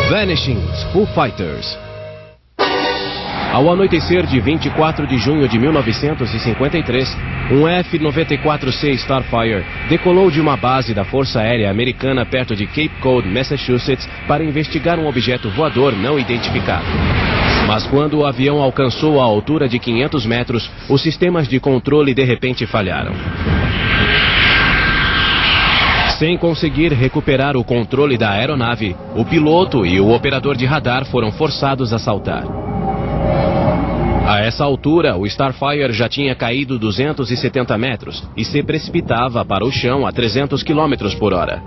Vanishing, Foo Fighters. Ao anoitecer de 24 de junho de 1953, um F-94C Starfire decolou de uma base da Força Aérea Americana perto de Cape Cod, Massachusetts, para investigar um objeto voador não identificado. Mas quando o avião alcançou a altura de 500 metros, os sistemas de controle de repente falharam. Sem conseguir recuperar o controle da aeronave, o piloto e o operador de radar foram forçados a saltar. A essa altura, o Starfire já tinha caído 270 metros e se precipitava para o chão a 300 km por hora.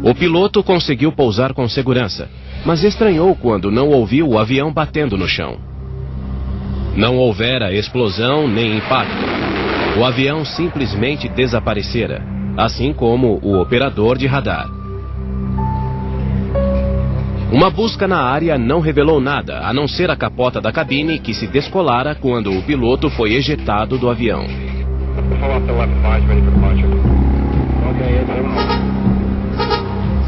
O piloto conseguiu pousar com segurança, mas estranhou quando não ouviu o avião batendo no chão. Não houvera explosão nem impacto. O avião simplesmente desaparecera, assim como o operador de radar. Uma busca na área não revelou nada, a não ser a capota da cabine que se descolara quando o piloto foi ejetado do avião.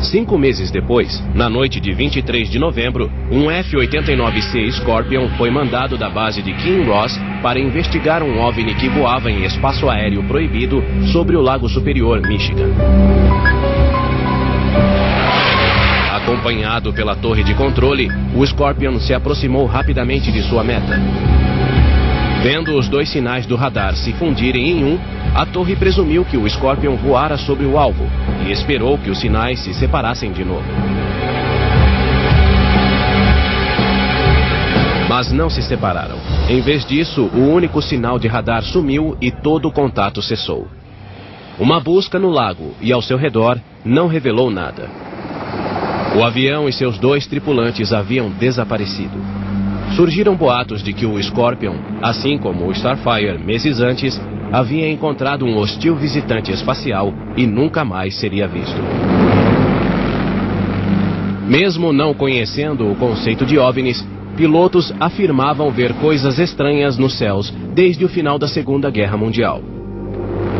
5 meses depois, na noite de 23 de novembro, um F-89C Scorpion foi mandado da base de Kinross para investigar um OVNI que voava em espaço aéreo proibido sobre o Lago Superior, Michigan. Acompanhado pela torre de controle, o Scorpion se aproximou rapidamente de sua meta. Vendo os dois sinais do radar se fundirem em um, a torre presumiu que o Scorpion voara sobre o alvo e esperou que os sinais se separassem de novo. Mas não se separaram. Em vez disso, o único sinal de radar sumiu e todo o contato cessou. Uma busca no lago e ao seu redor não revelou nada. O avião e seus 2 tripulantes haviam desaparecido. Surgiram boatos de que o Scorpion, assim como o Starfire meses antes, havia encontrado um hostil visitante espacial e nunca mais seria visto. Mesmo não conhecendo o conceito de OVNIs, pilotos afirmavam ver coisas estranhas nos céus desde o final da Segunda Guerra Mundial.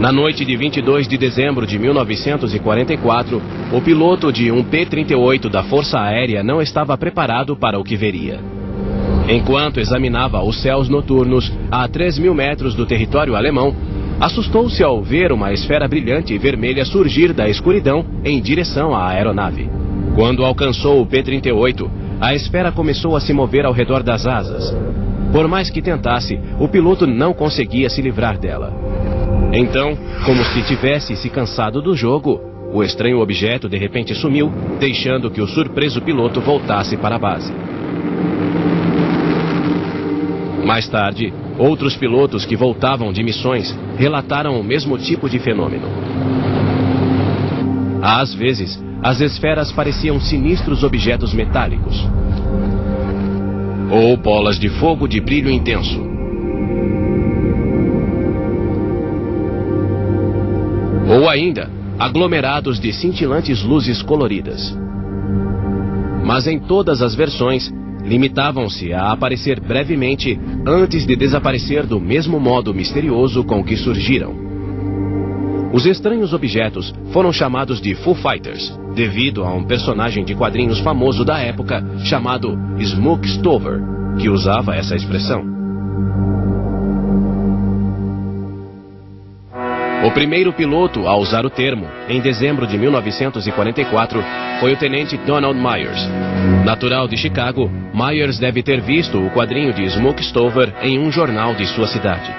Na noite de 22 de dezembro de 1944, o piloto de um P-38 da Força Aérea não estava preparado para o que veria. Enquanto examinava os céus noturnos a 3.000 metros do território alemão, assustou-se ao ver uma esfera brilhante vermelha surgir da escuridão em direção à aeronave. Quando alcançou o P-38, a esfera começou a se mover ao redor das asas. Por mais que tentasse, o piloto não conseguia se livrar dela. Então, como se tivesse se cansado do jogo, o estranho objeto de repente sumiu, deixando que o surpreso piloto voltasse para a base. Mais tarde, outros pilotos que voltavam de missões relataram o mesmo tipo de fenômeno. Às vezes, as esferas pareciam sinistros objetos metálicos, ou bolas de fogo de brilho intenso. Ou ainda, aglomerados de cintilantes luzes coloridas. Mas em todas as versões, limitavam-se a aparecer brevemente antes de desaparecer do mesmo modo misterioso com que surgiram. Os estranhos objetos foram chamados de Foo Fighters, devido a um personagem de quadrinhos famoso da época chamado Smoke Stover, que usava essa expressão. O primeiro piloto a usar o termo, em dezembro de 1944, foi o tenente Donald Myers. Natural de Chicago, Myers deve ter visto o quadrinho de Smoke Stover em um jornal de sua cidade.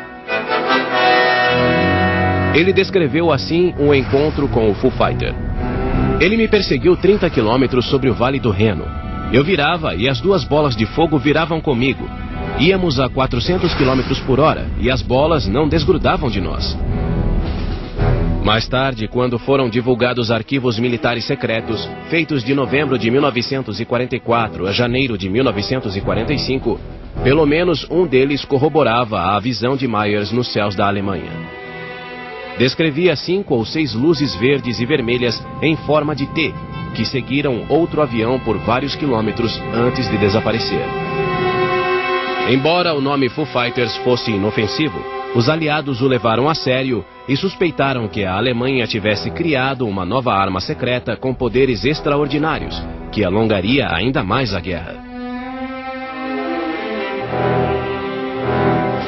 Ele descreveu assim um encontro com o Foo Fighter. Ele me perseguiu 30 quilômetros sobre o Vale do Reno. Eu virava e as 2 bolas de fogo viravam comigo. Íamos a 400 quilômetros por hora e as bolas não desgrudavam de nós. Mais tarde, quando foram divulgados arquivos militares secretos, feitos de novembro de 1944 a janeiro de 1945, pelo menos um deles corroborava a visão de Myers nos céus da Alemanha. Descrevia 5 ou 6 luzes verdes e vermelhas em forma de T, que seguiram outro avião por vários quilômetros antes de desaparecer. Embora o nome Foo Fighters fosse inofensivo, os aliados o levaram a sério e suspeitaram que a Alemanha tivesse criado uma nova arma secreta com poderes extraordinários, que alongaria ainda mais a guerra.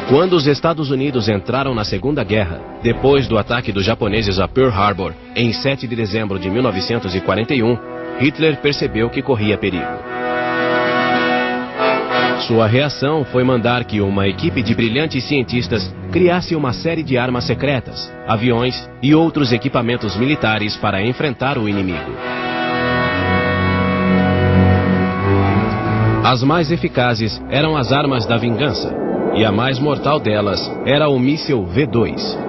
Quando os Estados Unidos entraram na Segunda Guerra, depois do ataque dos japoneses a Pearl Harbor, em 7 de dezembro de 1941, Hitler percebeu que corria perigo. Sua reação foi mandar que uma equipe de brilhantes cientistas criasse uma série de armas secretas, aviões e outros equipamentos militares para enfrentar o inimigo. As mais eficazes eram as armas da vingança, e a mais mortal delas era o míssil V2.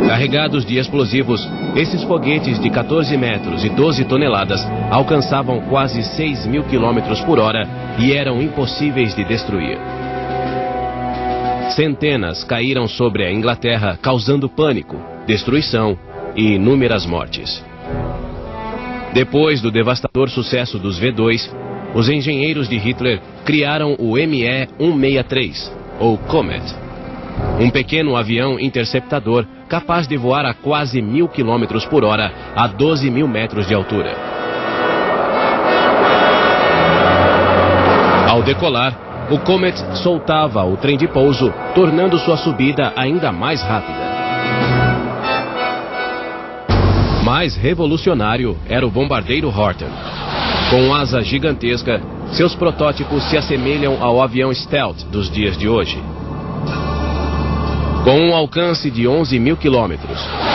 Carregados de explosivos, esses foguetes de 14 metros e 12 toneladas alcançavam quase 6.000 km por hora e eram impossíveis de destruir. Centenas caíram sobre a Inglaterra, causando pânico, destruição e inúmeras mortes. Depois do devastador sucesso dos V2, os engenheiros de Hitler criaram o Me-163, ou Comet, um pequeno avião interceptador capaz de voar a quase 1.000 km por hora a 12.000 metros de altura. Ao decolar, o Comet soltava o trem de pouso, tornando sua subida ainda mais rápida. Mais revolucionário era o bombardeiro Horten. Com asa gigantesca, seus protótipos se assemelham ao avião Stealth dos dias de hoje. Com um alcance de 11.000 km,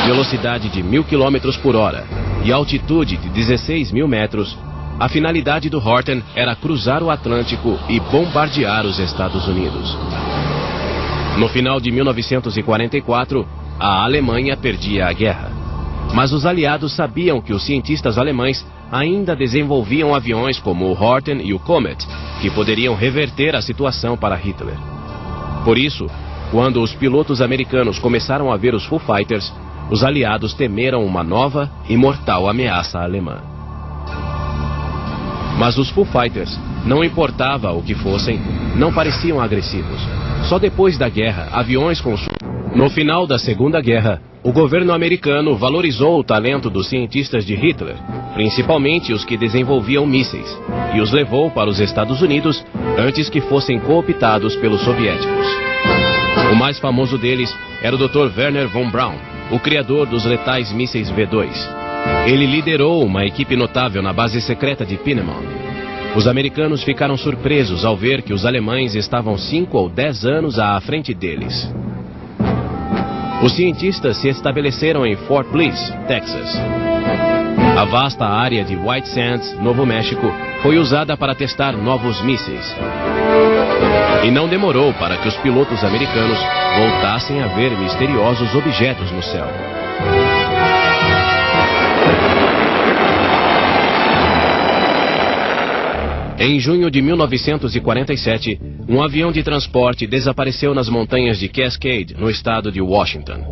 velocidade de 1.000 km por hora e altitude de 16.000 metros, a finalidade do Horten era cruzar o Atlântico e bombardear os Estados Unidos. No final de 1944, a Alemanha perdia a guerra. Mas os aliados sabiam que os cientistas alemães ainda desenvolviam aviões como o Horten e o Comet, que poderiam reverter a situação para Hitler. Por isso, quando os pilotos americanos começaram a ver os Foo Fighters, os aliados temeram uma nova e mortal ameaça alemã. Mas os Foo Fighters, não importava o que fossem, não pareciam agressivos. Só depois da guerra, aviões com... No final da Segunda Guerra, o governo americano valorizou o talento dos cientistas de Hitler, principalmente os que desenvolviam mísseis, e os levou para os Estados Unidos antes que fossem cooptados pelos soviéticos. O mais famoso deles era o Dr. Werner von Braun, o criador dos letais mísseis V2. Ele liderou uma equipe notável na base secreta de Pinemont. Os americanos ficaram surpresos ao ver que os alemães estavam 5 ou 10 anos à frente deles. Os cientistas se estabeleceram em Fort Bliss, Texas. A vasta área de White Sands, Novo México, foi usada para testar novos mísseis. E não demorou para que os pilotos americanos voltassem a ver misteriosos objetos no céu. Em junho de 1947, um avião de transporte desapareceu nas montanhas de Cascade, no estado de Washington.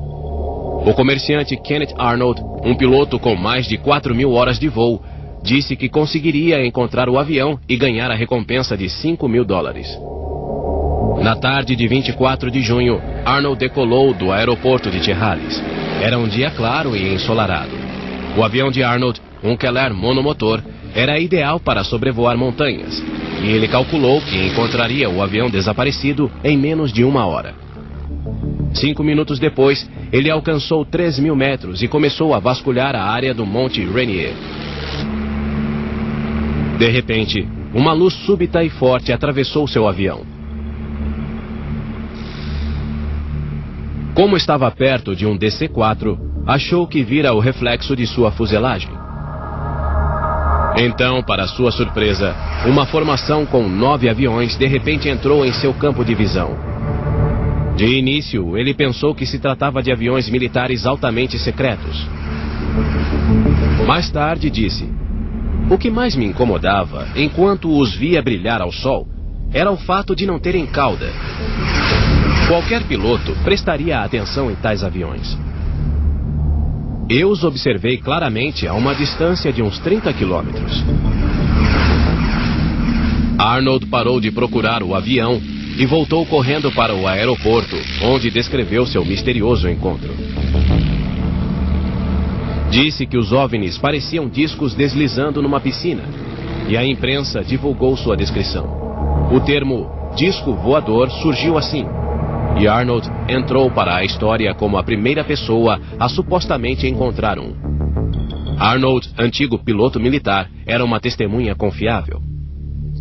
O comerciante Kenneth Arnold, um piloto com mais de 4.000 horas de voo, disse que conseguiria encontrar o avião e ganhar a recompensa de $5.000. Na tarde de 24 de junho, Arnold decolou do aeroporto de Chehalis. Era um dia claro e ensolarado. O avião de Arnold, um Keller monomotor, era ideal para sobrevoar montanhas, e ele calculou que encontraria o avião desaparecido em menos de 1 hora. 5 minutos depois, ele alcançou 3.000 metros e começou a vasculhar a área do Monte Rainier. De repente, uma luz súbita e forte atravessou seu avião. Como estava perto de um DC-4, achou que vira o reflexo de sua fuselagem. Então, para sua surpresa, uma formação com 9 aviões de repente entrou em seu campo de visão. De início, ele pensou que se tratava de aviões militares altamente secretos. Mais tarde disse: "O que mais me incomodava, enquanto os via brilhar ao sol, era o fato de não terem cauda. Qualquer piloto prestaria atenção em tais aviões. Eu os observei claramente a uma distância de uns 30 quilômetros. Arnold parou de procurar o avião e voltou correndo para o aeroporto, onde descreveu seu misterioso encontro. Disse que os OVNIs pareciam discos deslizando numa piscina, e a imprensa divulgou sua descrição. O termo disco voador surgiu assim, e Arnold entrou para a história como a primeira pessoa a supostamente encontrar um. Arnold, antigo piloto militar, era uma testemunha confiável.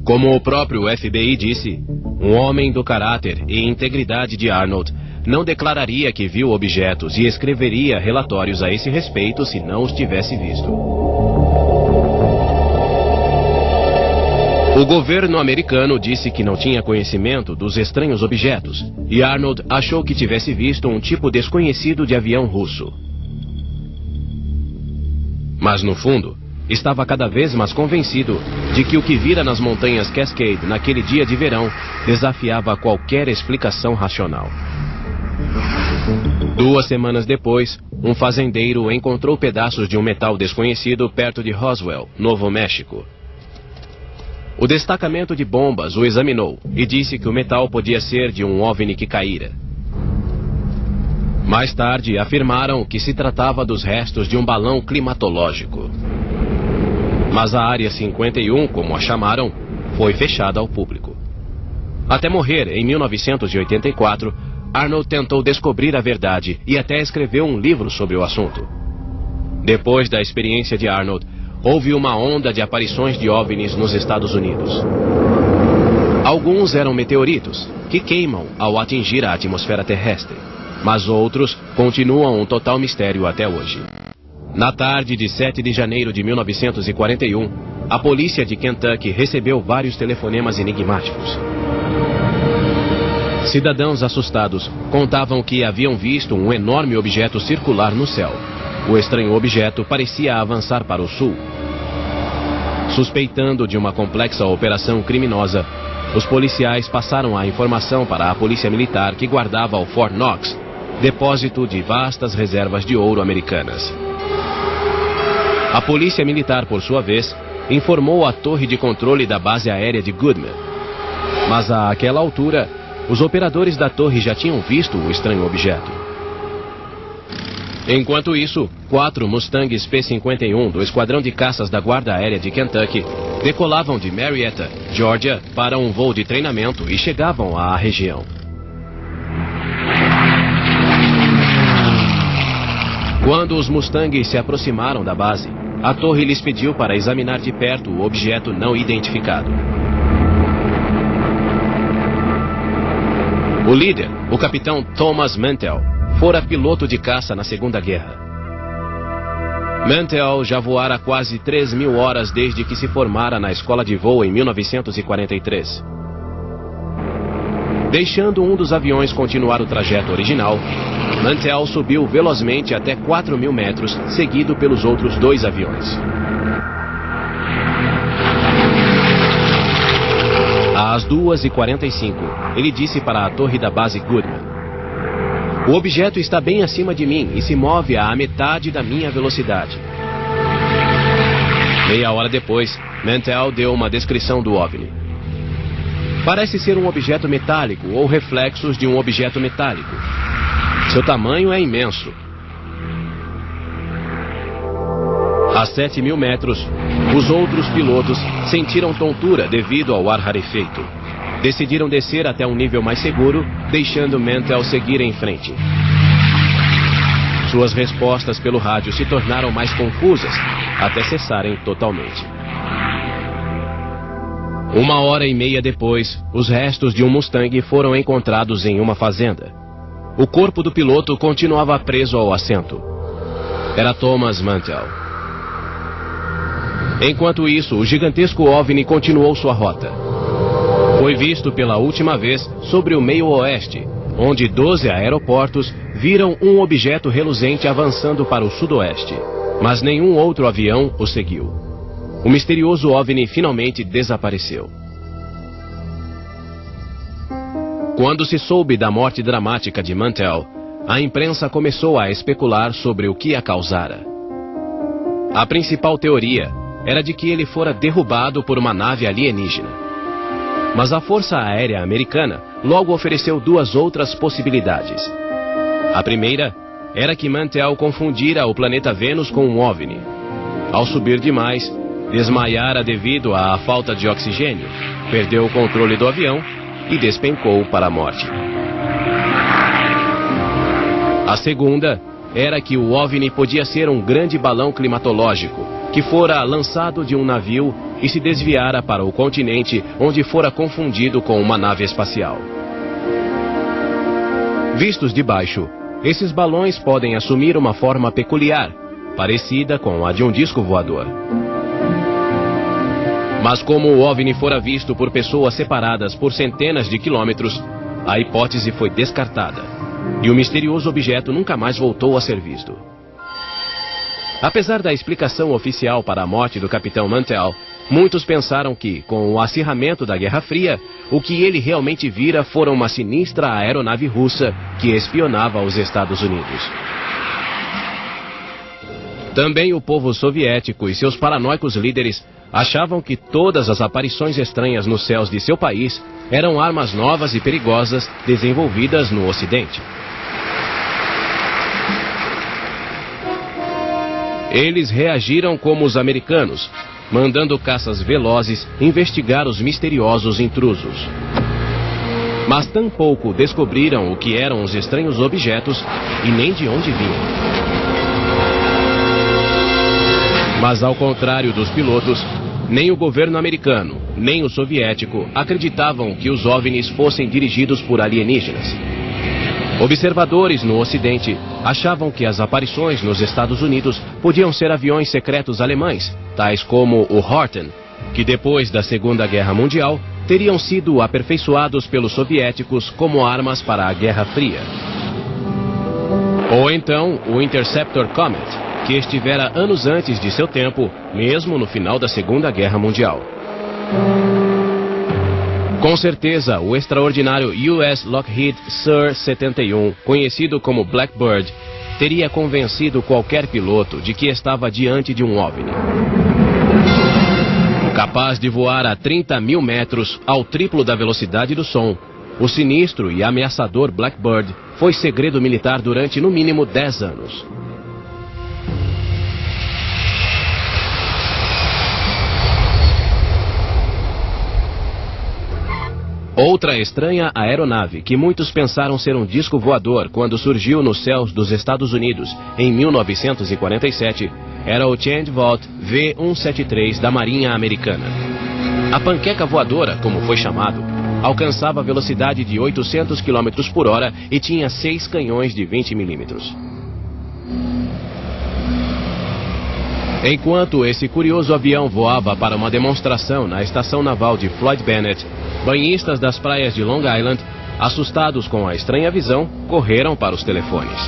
Como o próprio FBI disse, um homem do caráter e integridade de Arnold não declararia que viu objetos e escreveria relatórios a esse respeito se não os tivesse visto. O governo americano disse que não tinha conhecimento dos estranhos objetos, e Arnold achou que tivesse visto um tipo desconhecido de avião russo. Mas no fundo, estava cada vez mais convencido de que o que vira nas montanhas Cascade naquele dia de verão desafiava qualquer explicação racional. 2 semanas depois, um fazendeiro encontrou pedaços de um metal desconhecido perto de Roswell, Novo México. O destacamento de bombas o examinou e disse que o metal podia ser de um OVNI que caíra. Mais tarde, afirmaram que se tratava dos restos de um balão climatológico. Mas a Área 51, como a chamaram, foi fechada ao público. Até morrer em 1984, Arnold tentou descobrir a verdade e até escreveu um livro sobre o assunto. Depois da experiência de Arnold, houve uma onda de aparições de OVNIs nos Estados Unidos. Alguns eram meteoritos, que queimam ao atingir a atmosfera terrestre, mas outros continuam um total mistério até hoje. Na tarde de 7 de janeiro de 1941, a polícia de Kentucky recebeu vários telefonemas enigmáticos. Cidadãos assustados contavam que haviam visto um enorme objeto circular no céu. O estranho objeto parecia avançar para o sul. Suspeitando de uma complexa operação criminosa, os policiais passaram a informação para a polícia militar que guardava o Fort Knox, depósito de vastas reservas de ouro americanas. A polícia militar, por sua vez, informou a torre de controle da base aérea de Goodman. Mas àquela altura, os operadores da torre já tinham visto o estranho objeto. Enquanto isso, 4 Mustangs P-51 do Esquadrão de Caças da Guarda Aérea de Kentucky decolavam de Marietta, Georgia, para um voo de treinamento e chegavam à região. Quando os Mustangs se aproximaram da base, a torre lhes pediu para examinar de perto o objeto não identificado. O líder, o capitão Thomas Mantell, fora piloto de caça na Segunda Guerra. Mantell já voara quase 3.000 horas desde que se formara na escola de voo em 1943. Deixando um dos aviões continuar o trajeto original, Mantell subiu velozmente até 4.000 metros, seguido pelos outros 2 aviões. Às 2h45, ele disse para a torre da base Goodman: "O objeto está bem acima de mim e se move a metade da minha velocidade." Meia hora depois, Mantell deu uma descrição do OVNI. "Parece ser um objeto metálico ou reflexos de um objeto metálico. Seu tamanho é imenso." A 7.000 metros, os outros pilotos sentiram tontura devido ao ar rarefeito. Decidiram descer até um nível mais seguro, deixando Mantell seguir em frente. Suas respostas pelo rádio se tornaram mais confusas, até cessarem totalmente. 1h30 depois, os restos de um Mustang foram encontrados em uma fazenda. O corpo do piloto continuava preso ao assento. Era Thomas Mantell. Enquanto isso, o gigantesco OVNI continuou sua rota. Foi visto pela última vez sobre o meio oeste, onde 12 aeroportos viram um objeto reluzente avançando para o sudoeste, mas nenhum outro avião o seguiu. O misterioso OVNI finalmente desapareceu. Quando se soube da morte dramática de Mantell, a imprensa começou a especular sobre o que a causara. A principal teoria era de que ele fora derrubado por uma nave alienígena. Mas a Força Aérea Americana logo ofereceu duas outras possibilidades. A primeira era que Mantell confundira o planeta Vênus com um OVNI. Ao subir demais, desmaiara devido à falta de oxigênio, perdeu o controle do avião e despencou para a morte. A segunda era que o OVNI podia ser um grande balão climatológico que fora lançado de um navio e se desviara para o continente, onde fora confundido com uma nave espacial. Vistos de baixo, esses balões podem assumir uma forma peculiar, parecida com a de um disco voador. Mas como o OVNI fora visto por pessoas separadas por centenas de quilômetros, a hipótese foi descartada e o misterioso objeto nunca mais voltou a ser visto. Apesar da explicação oficial para a morte do capitão Mantell, muitos pensaram que, com o acirramento da Guerra Fria, o que ele realmente vira fora uma sinistra aeronave russa que espionava os Estados Unidos. Também o povo soviético e seus paranoicos líderes achavam que todas as aparições estranhas nos céus de seu país eram armas novas e perigosas desenvolvidas no Ocidente. Eles reagiram como os americanos, mandando caças velozes investigar os misteriosos intrusos. Mas tampouco descobriram o que eram os estranhos objetos e nem de onde vinham. Mas ao contrário dos pilotos, nem o governo americano, nem o soviético acreditavam que os OVNIs fossem dirigidos por alienígenas. Observadores no Ocidente achavam que as aparições nos Estados Unidos podiam ser aviões secretos alemães, tais como o Horten, que depois da Segunda Guerra Mundial teriam sido aperfeiçoados pelos soviéticos como armas para a Guerra Fria. Ou então o Interceptor Comet, que estivera anos antes de seu tempo, mesmo no final da Segunda Guerra Mundial. Com certeza, o extraordinário US Lockheed Sur-71, conhecido como Blackbird, teria convencido qualquer piloto de que estava diante de um OVNI. Capaz de voar a 30 mil metros, ao triplo da velocidade do som, o sinistro e ameaçador Blackbird foi segredo militar durante no mínimo 10 anos. Outra estranha aeronave que muitos pensaram ser um disco voador quando surgiu nos céus dos Estados Unidos em 1947 era o Chandvolt V-173 da Marinha Americana. A panqueca voadora, como foi chamado, alcançava velocidade de 800 km por hora e tinha 6 canhões de 20 milímetros. Enquanto esse curioso avião voava para uma demonstração na estação naval de Floyd Bennett, banhistas das praias de Long Island, assustados com a estranha visão, correram para os telefones.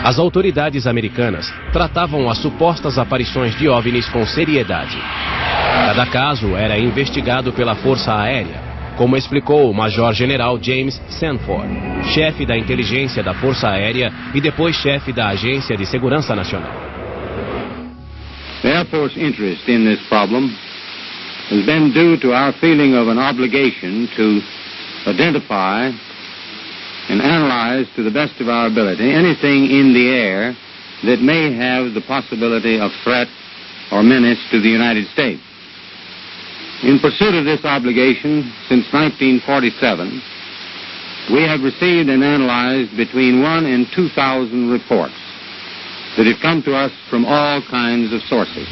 As autoridades americanas tratavam as supostas aparições de OVNIs com seriedade. Cada caso era investigado pela Força Aérea, como explicou o Major-General James Sanford, chefe da inteligência da Força Aérea e depois chefe da Agência de Segurança Nacional. The Air Force interest in this problem has been due to our feeling of an obligation to identify and analyze to the best of our ability anything in the air that may have the possibility of threat or menace to the United States. In pursuit of this obligation, since 1947, we have received and analyzed between 1,000 and 2,000 reports that have come to us from all kinds of sources.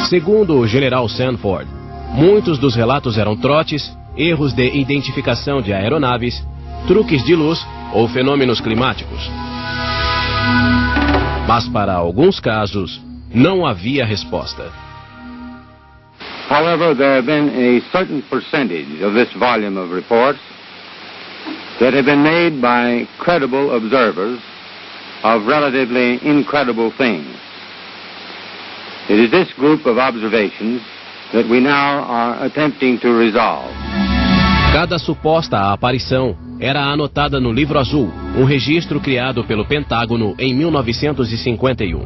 Segundo o general Sanford, muitos dos relatos eram trotes, erros de identificação de aeronaves, truques de luz ou fenômenos climáticos. Mas para alguns casos, não havia resposta. However, there have been a certain percentage of this volume of reports that have been made by credible observers of relatively incredible things. It is this group of observations that we now are attempting to resolve. Cada suposta aparição era anotada no Livro Azul, um registro criado pelo Pentágono em 1951.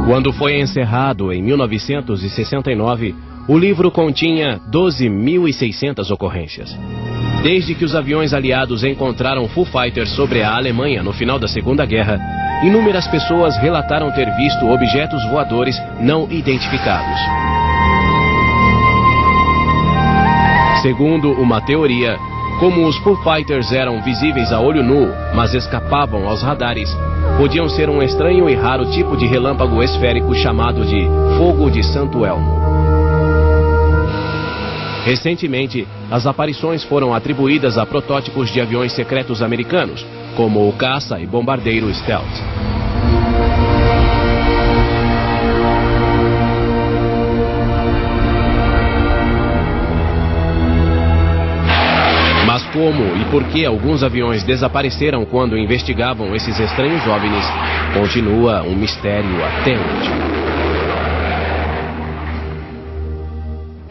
Quando foi encerrado em 1969, O livro continha 12.600 ocorrências. Desde que os aviões aliados encontraram Foo Fighters sobre a Alemanha no final da Segunda Guerra, inúmeras pessoas relataram ter visto objetos voadores não identificados. Segundo uma teoria, como os Foo Fighters eram visíveis a olho nu, mas escapavam aos radares, podiam ser um estranho e raro tipo de relâmpago esférico chamado de fogo de Santo Elmo. Recentemente, as aparições foram atribuídas a protótipos de aviões secretos americanos, como o caça e bombardeiro Stealth. Mas como e por que alguns aviões desapareceram quando investigavam esses estranhos OVNIs, continua um mistério até hoje.